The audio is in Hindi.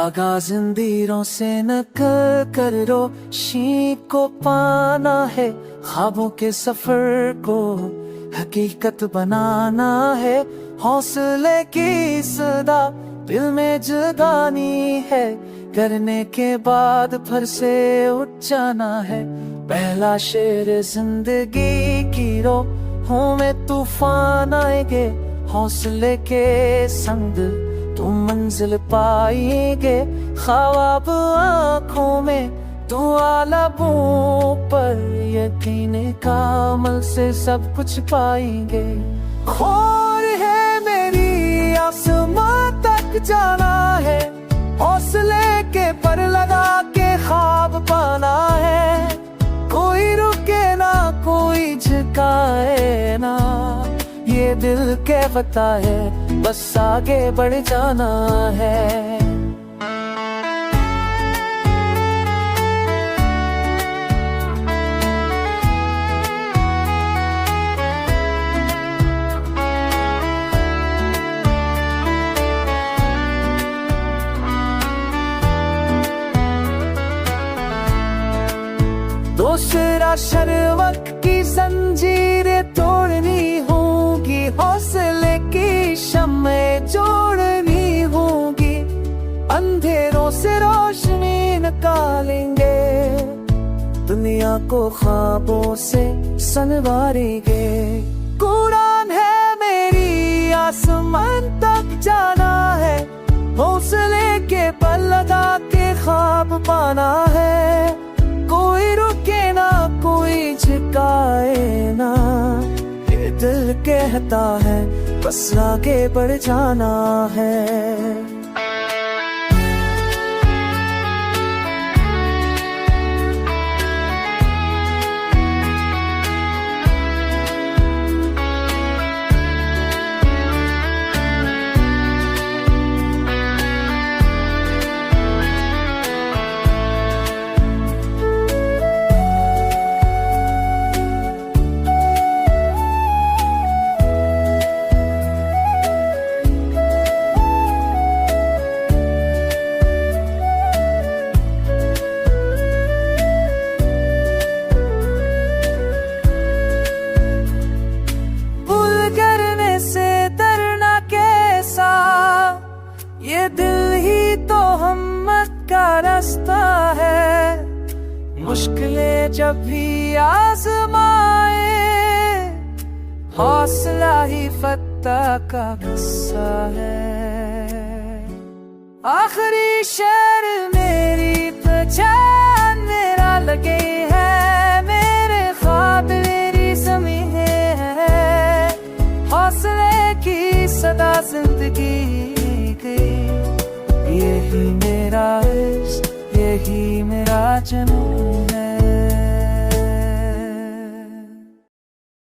धागा जंजीरों से नकल कर रोशनी को पाना है, ख्वाबों के सफर को हकीकत बनाना है। हौसले की सदा दिल में जगानी है, करने के बाद फिर से उठ जाना है। पहला शेर जिंदगी की राहों में तूफान आएंगे, हौसले के संग तुम मंजिल पाएंगे। ख्वाब आँखों में दुआ लबों पर, यकीन का अमल से सब कुछ पाएंगे। ख्वार है मेरी आसमां तक जाना है, हौसले के पर लगा के ख्वाब पाना है। कोई रुके ना कोई झुकाए ना, ये दिल कहता है बस आगे बढ़ जाना है। दूसरा शर्वक की जंजीरें तोड़नी होगी, हौसले की शम्में जोड़नी होगी। अंधेरों से रोशनी निकालेंगे, दुनिया को ख्वाबों से संवारेंगे। कुरान है मेरी आसमान तक जाना है, हौसले के पर लगा के ख्वाब पाना है। कोई रुके ना कोई झुकाए ना, ये दिल कहता है बस आगे बढ़ जाना है। ये दिल ही तो हिम्मत का रास्ता है, मुश्किलें जब भी आजमाए, हौसला ही फतह का किस्सा है। आखिरी शेर मेरी पहचान मेरा लगे है, मेरे ख्वाब मेरी ज़मीं है। हौसले की सदा जिंदगी, यही मेरा इश्क, यही मेरा जन्म।